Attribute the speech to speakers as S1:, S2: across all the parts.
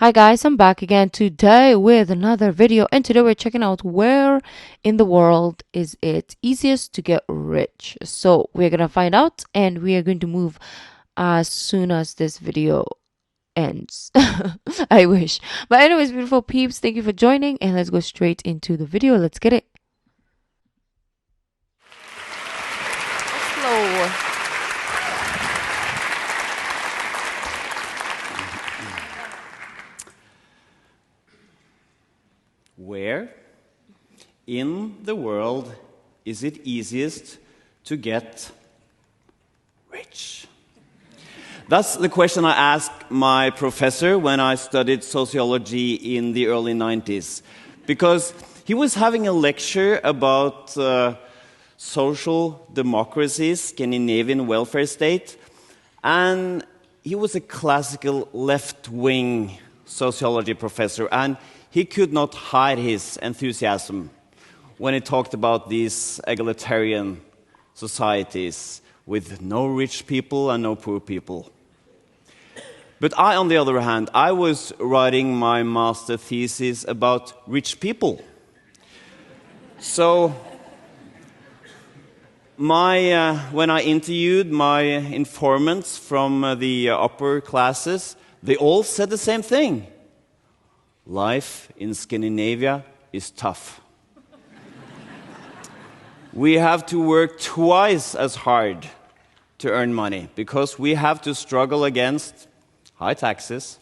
S1: Hi guys, I'm back again today with another video, and today we're checking out where in the world is it easiest to get rich. So we're gonna find out, and we are going to move as soon as this video ends. I wish. But anyways, beautiful peeps, thank you for joining, and let's go straight into the video. Let's get it. Oslo.
S2: Where in the world is it easiest to get rich? That's the question I asked my professor when I studied sociology in the early 90s, because he was having a lecture about social democracy, Scandinavian welfare state, and he was a classical left-wing sociology professor, and he could not hide his enthusiasm when he talked about these egalitarian societies with no rich people and no poor people. But I, on the other hand, I was writing my master thesis about rich people. So when I interviewed my informants from the upper classes, they all said the same thing. Life in Scandinavia is tough. We have to work twice as hard to earn money because we have to struggle against high taxes,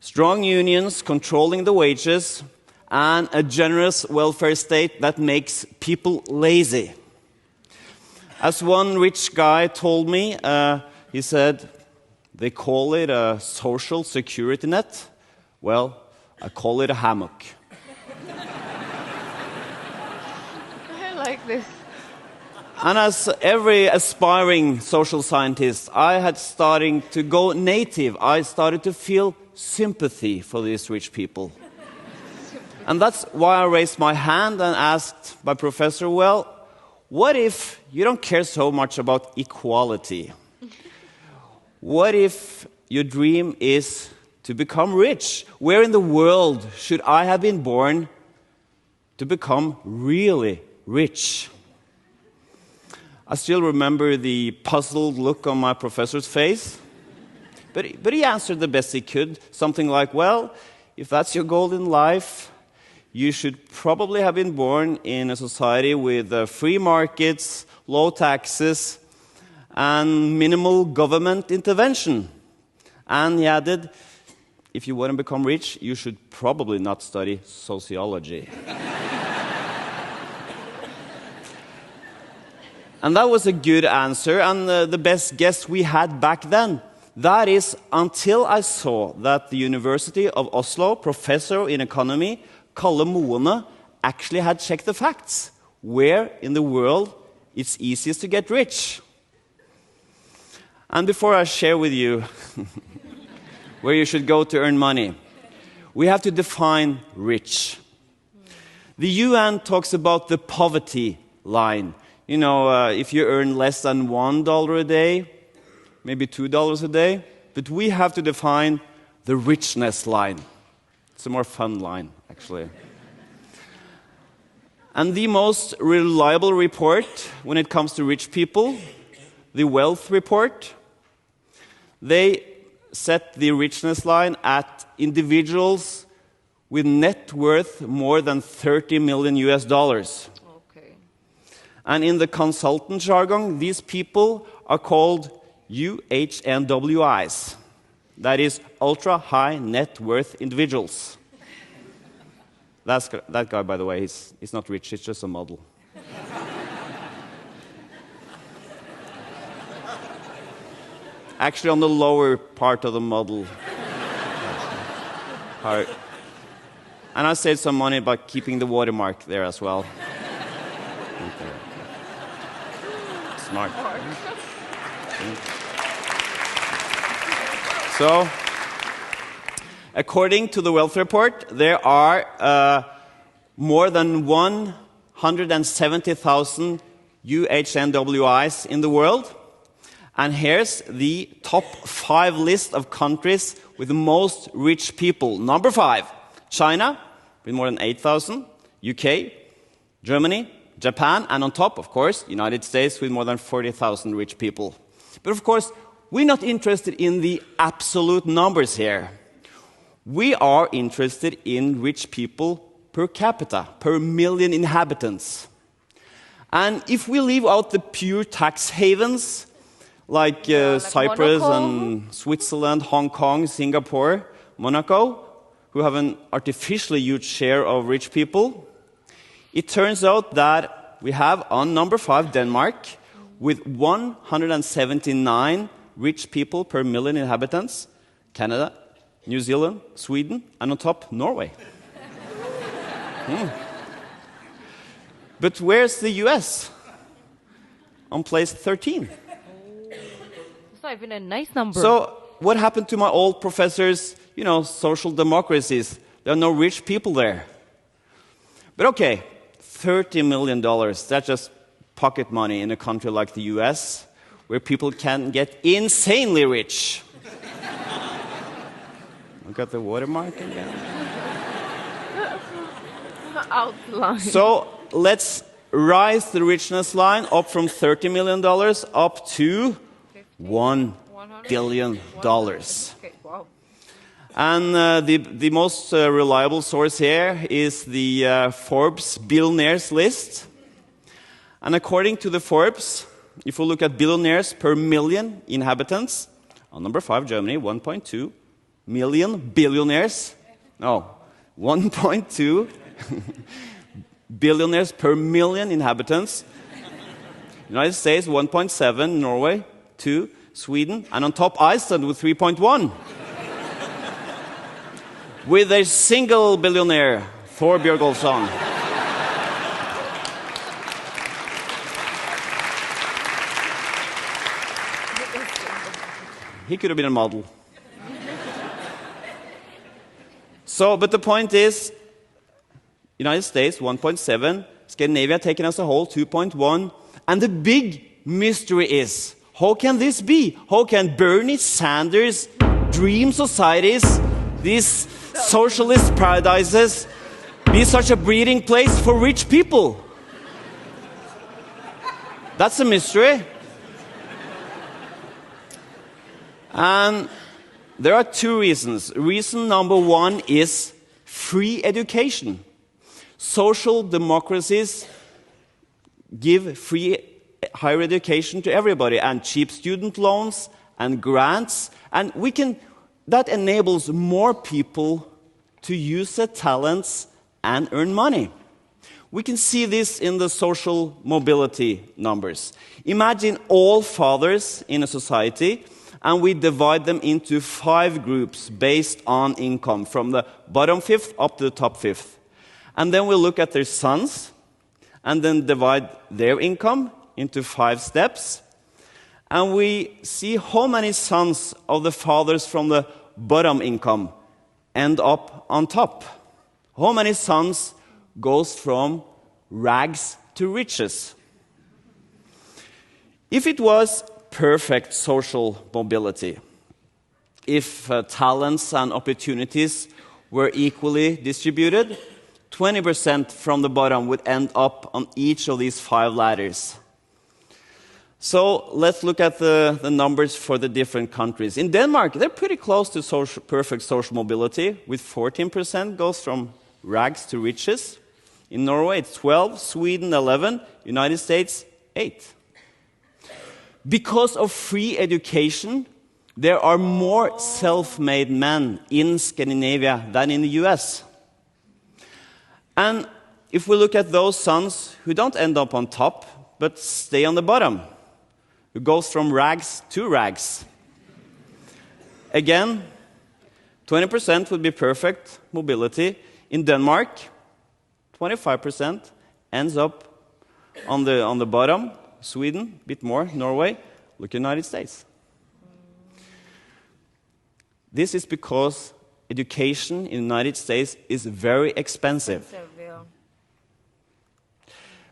S2: strong unions controlling the wages, and a generous welfare state that makes people lazy. As one rich guy told me, he said, they call it a social security net. Well, I call it a hammock.
S1: I like this.
S2: And as every aspiring social scientist, I had starting to go native. I started to feel sympathy for these rich people. And that's why I raised my hand and asked my professor, well, what if you don't care so much about equality? What if your dream is to become rich? Where in the world should I have been born to become really rich? I still remember the puzzled look on my professor's face. But he answered the best he could, something like, well, if that's your goal in life, you should probably have been born in a society with free markets, low taxes, and minimal government intervention. And he added, if you want to become rich, you should probably not study sociology. And that was a good answer, and the best guess we had back then. That is, until I saw that the University of Oslo professor in economy, Kalle Moene, actually had checked the facts. Where in the world it's easiest to get rich? And before I share with you where you should go to earn money, we have to define rich. The UN talks about the poverty line. You know, if you earn less than $1 a day, maybe $2 a day, but we have to define the richness line. It's a more fun line, actually. And the most reliable report when it comes to rich people, the Wealth Report, they set the richness line at individuals with net worth more than 30 million US dollars.
S1: Okay.
S2: And in the consultant jargon, these people are called UHNWIs. That is ultra high net worth individuals. That guy, by the way, he's not rich, he's just a model. Actually, on the lower part of the model. Part. And I saved some money by keeping the watermark there as well. Okay. Smart. So, according to the Wealth Report, there are more than 170,000 UHNWIs in the world. And here's the top 5 list of countries with the most rich people. Number 5, China, with more than 8,000, UK, Germany, Japan, and on top, of course, United States with more than 40,000 rich people. But of course, we're not interested in the absolute numbers here. We are interested in rich people per capita, per million inhabitants. And if we leave out the pure tax havens, like Cyprus
S1: Monaco.
S2: and Switzerland, Hong Kong, Singapore, Monaco, who have an artificially huge share of rich people, it turns out that we have on number 5 Denmark with 179 rich people per million inhabitants, Canada, New Zealand, Sweden, and on top Norway. But where's the US? On place 13.
S1: It's not even a nice number.
S2: So what happened to my old professors, social democracies? There are no rich people there. But okay, $30 million, that's just pocket money in a country like the US, where people can get insanely rich. I got the watermark again.
S1: Outline.
S2: So let's rise the richness line up from $30 million up to $1 billion.
S1: Okay, wow.
S2: And the most reliable source here is the Forbes billionaires list. And according to the Forbes, if we look at billionaires per million inhabitants, on number 5, Germany, 1.2 million billionaires. No, 1.2 billionaires per million inhabitants. United States, 1.7, Norway, 2, Sweden, and on top Iceland with 3.1. With a single billionaire, Thor Bjørgolfsson. He could have been a model. But the point is, United States, 1.7, Scandinavia taken as a whole, 2.1, and the big mystery is, how can this be? How can Bernie Sanders' dream societies, these socialist paradises, be such a breeding place for rich people? That's a mystery. And there are 2 reasons. Reason number 1 is free education. Social democracies give free higher education to everybody, and cheap student loans and grants, and that enables more people to use their talents and earn money. We can see this in the social mobility numbers. Imagine all fathers in a society, and we divide them into 5 groups based on income, from the bottom 5th up to the top 5th. And then we look at their sons, and then divide their income into 5 steps. And we see how many sons of the fathers from the bottom income end up on top. How many sons goes from rags to riches? If it was perfect social mobility, if talents and opportunities were equally distributed, 20% from the bottom would end up on each of these 5 ladders. So let's look at the numbers for the different countries. In Denmark, they're pretty close to perfect social mobility, with 14% goes from rags to riches. In Norway, it's 12, Sweden, 11, United States, 8. Because of free education, there are more self-made men in Scandinavia than in the US. And if we look at those sons who don't end up on top, but stay on the bottom, who goes from rags to rags, again, 20% would be perfect mobility. In Denmark, 25% ends up on the bottom. Sweden, a bit more. Norway, look at the United States. This is because education in the United States is very expensive.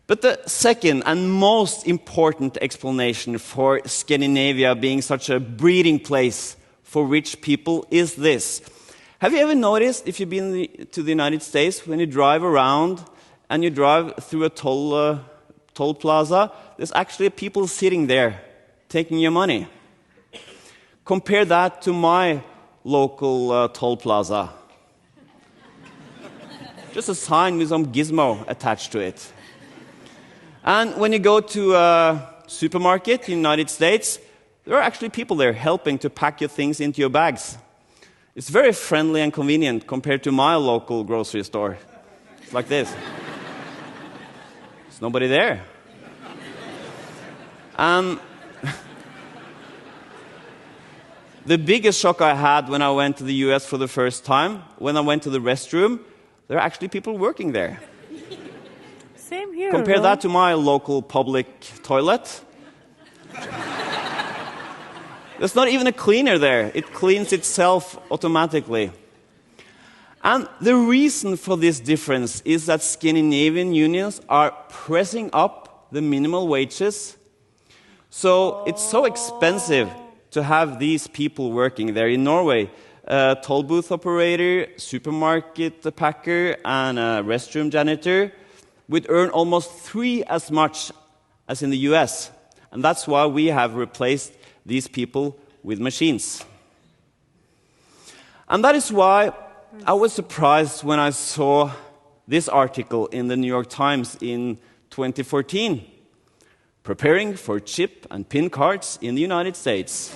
S2: But the second and most important explanation for Scandinavia being such a breeding place for rich people is this. Have you ever noticed, if you've been to the United States, when you drive around and you drive through a toll plaza, there's actually people sitting there taking your money. Compare that to my local toll plaza. Just a sign with some gizmo attached to it. And when you go to a supermarket in the United States, there are actually people there helping to pack your things into your bags. It's very friendly and convenient compared to my local grocery store. It's like this. There's nobody there. The biggest shock I had when I went to the US for the first time, when I went to the restroom, there are actually people working there.
S1: Same here.
S2: Compare that to my local public toilet. There's not even a cleaner there. It cleans itself automatically. And the reason for this difference is that Scandinavian unions are pressing up the minimum wages. So it's so expensive to have these people working there. In Norway, a toll booth operator, supermarket packer, and a restroom janitor would earn almost 3 as much as in the US. And that's why we have replaced these people with machines. And that is why I was surprised when I saw this article in the New York Times in 2014, preparing for chip and PIN cards in the United States.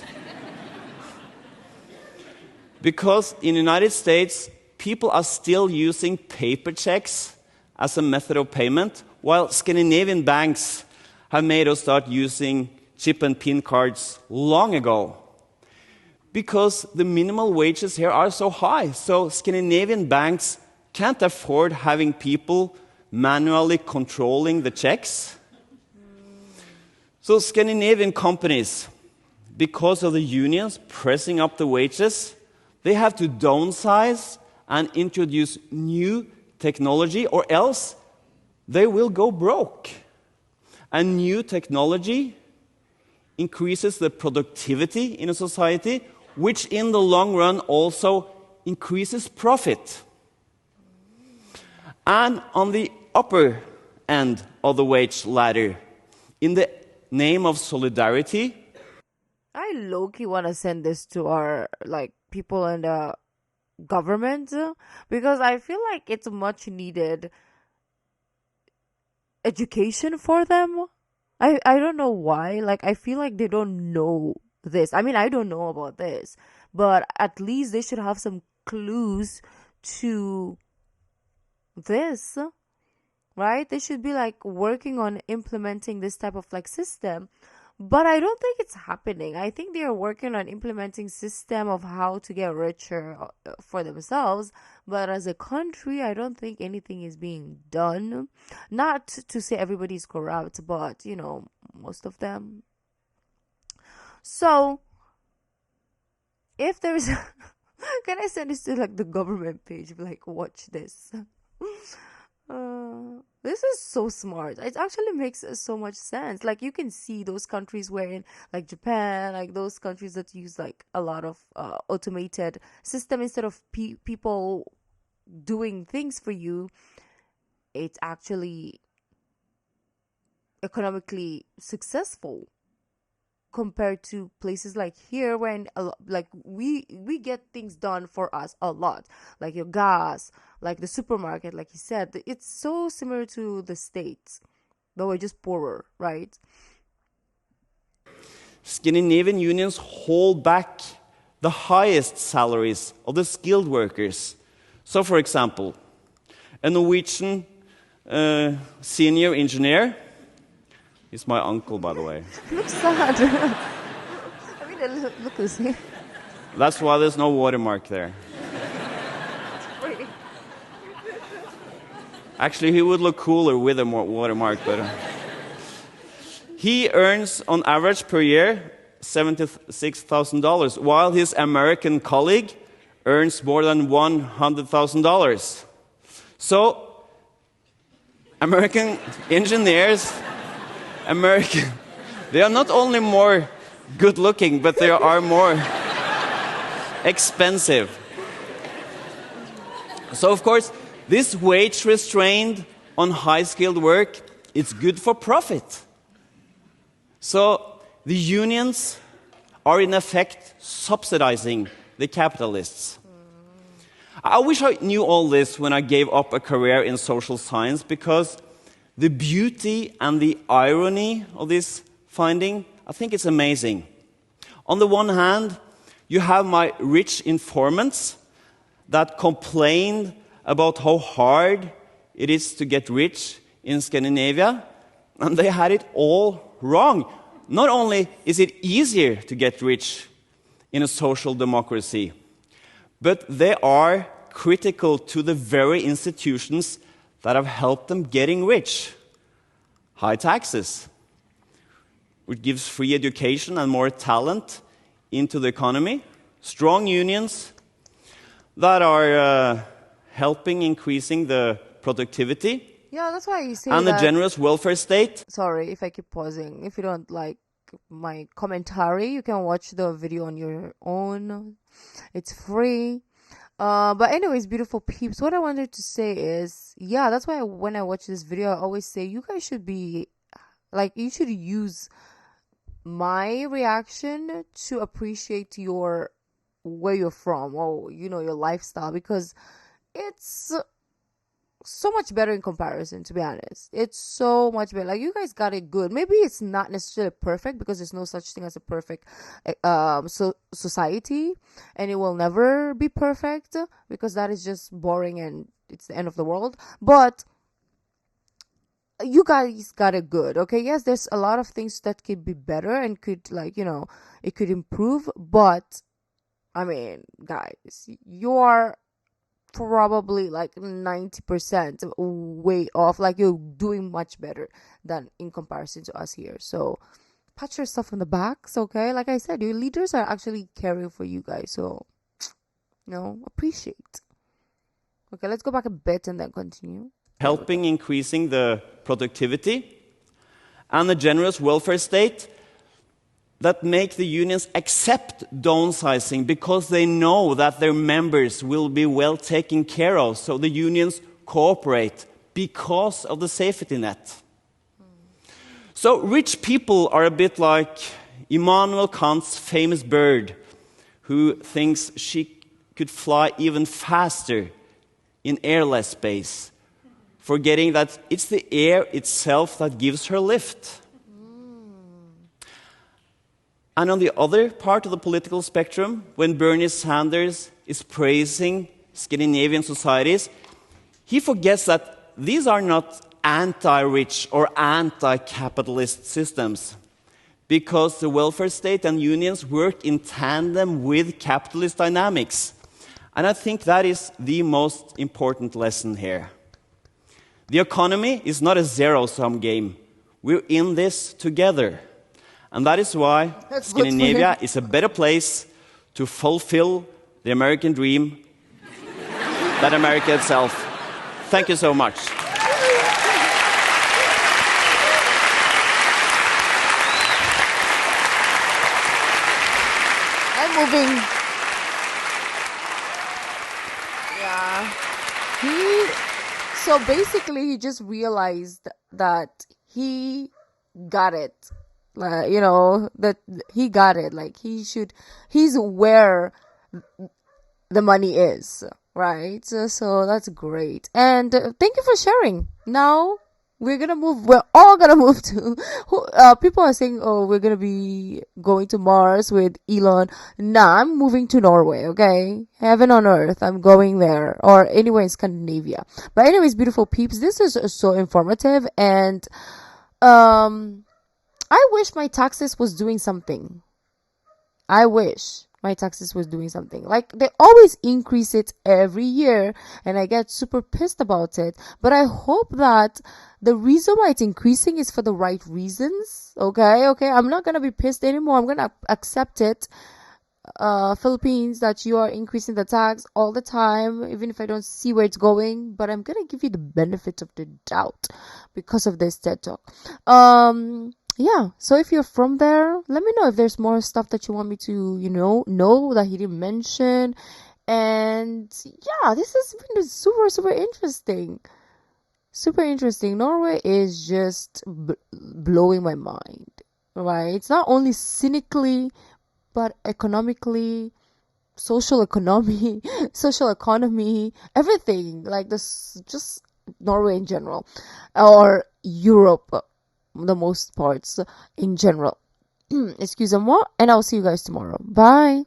S2: Because in the United States, people are still using paper checks as a method of payment, while Scandinavian banks have made us start using chip and PIN cards long ago. Because the minimal wages here are so high, so Scandinavian banks can't afford having people manually controlling the checks. So Scandinavian companies, because of the unions pressing up the wages, they have to downsize and introduce new technology, or else they will go broke. And new technology increases the productivity in a society, which in the long run also increases profit. And on the upper end of the wage ladder, in the name of solidarity,
S1: I low-key want to send this to our people in the government, because I feel like it's much needed education for them. I don't know why. I feel like they don't know this. I mean, I don't know about this, but at least they should have some clues to this, right? They should be working on implementing this type of system. But I don't think it's happening. I think they are working on implementing system of how to get richer for themselves. But as a country, I don't think anything is being done. Not to say everybody's corrupt, but, most of them. So, if there's... can I send this to, the government page? Watch this. This is so smart. It actually makes so much sense. You can see those countries wherein, Japan, those countries that use a lot of automated system instead of people doing things for you. It's actually economically successful compared to places like here, when we get things done for us a lot, your gas, the supermarket, like you said. It's so similar to the States, though we're just poorer, right?
S2: Scandinavian unions hold back the highest salaries of the skilled workers. So, for example, a Norwegian senior engineer, he's my uncle, by the way.
S1: Looks sad. I mean, look the same.
S2: That's why there's no watermark there. Actually, he would look cooler with a watermark, but he earns on average per year $76,000, while his American colleague earns more than $100,000. So American engineers, American, they are not only more good looking, but they are more expensive. So of course, this wage restraint on high-skilled work, it's good for profit. So the unions are in effect subsidizing the capitalists. I wish I knew all this when I gave up a career in social science, because the beauty and the irony of this finding, I think it's amazing. On the one hand, you have my rich informants that complained about how hard it is to get rich in Scandinavia, and they had it all wrong. Not only is it easier to get rich in a social democracy, but they are critical to the very institutions that have helped them getting rich. High taxes, which gives free education and more talent into the economy. Strong unions that are helping increasing the productivity.
S1: Yeah, that's why you say
S2: and the
S1: that.
S2: generous welfare state.
S1: Sorry if I keep pausing. If you don't like my commentary, you can watch the video on your own. It's free. But anyways, beautiful peeps, what I wanted to say is, yeah, that's why when I watch this video, I always say you guys should be like, you should use my reaction to appreciate your where you're from, or your lifestyle, because it's so much better in comparison. To be honest, it's so much better. Like, you guys got it good. Maybe it's not necessarily perfect, because there's no such thing as a perfect society, and it will never be perfect, because that is just boring and it's the end of the world. But you guys got it good. Okay, yes, there's a lot of things that could be better and could, it could improve, but I mean, guys, you are probably like 90% way off. Like, you're doing much better than in comparison to us here. So pat yourself on the backs, okay? Like I said, your leaders are actually caring for you guys, so appreciate. Okay, let's go back a bit and then continue.
S2: Helping increasing the productivity, and the generous welfare state that make the unions accept downsizing, because they know that their members will be well taken care of. So the unions cooperate because of the safety net. So rich people are a bit like Immanuel Kant's famous bird, who thinks she could fly even faster in airless space, forgetting that it's the air itself that gives her lift. And on the other part of the political spectrum, when Bernie Sanders is praising Scandinavian societies, he forgets that these are not anti-rich or anti-capitalist systems, because the welfare state and unions work in tandem with capitalist dynamics. And I think that is the most important lesson here. The economy is not a zero-sum game. We're in this together. And that is why Scandinavia is a better place to fulfill the American dream than America itself. Thank you so much.
S1: I'm moving. Yeah. So basically, he just realized that he got it. That he got it. Like, he's where the money is, right? So that's great. And thank you for sharing. Now we're all gonna move to people are saying, oh, we're gonna be going to Mars with Elon. Nah, I'm moving to Norway. Okay, heaven on earth, I'm going there, or anywhere in Scandinavia. But anyways, beautiful peeps, this is so informative. And I wish my taxes was doing something. I wish my taxes was doing something. Like, they always increase it every year, and I get super pissed about it. But I hope that the reason why it's increasing is for the right reasons. Okay, I'm not gonna be pissed anymore. I'm gonna accept it. Philippines that you are increasing the tax all the time, even if I don't see where it's going, but I'm gonna give you the benefit of the doubt because of this TED Talk. Yeah, so if you're from there, let me know if there's more stuff that you want me to, know that he didn't mention. And yeah, this has been super, super interesting. Super interesting. Norway is just blowing my mind, right? It's not only cynically, but economically, social economy, social economy, everything. Like this, just Norway in general, or Europe, the most parts in general. Excuse me, and I'll see you guys tomorrow. Bye.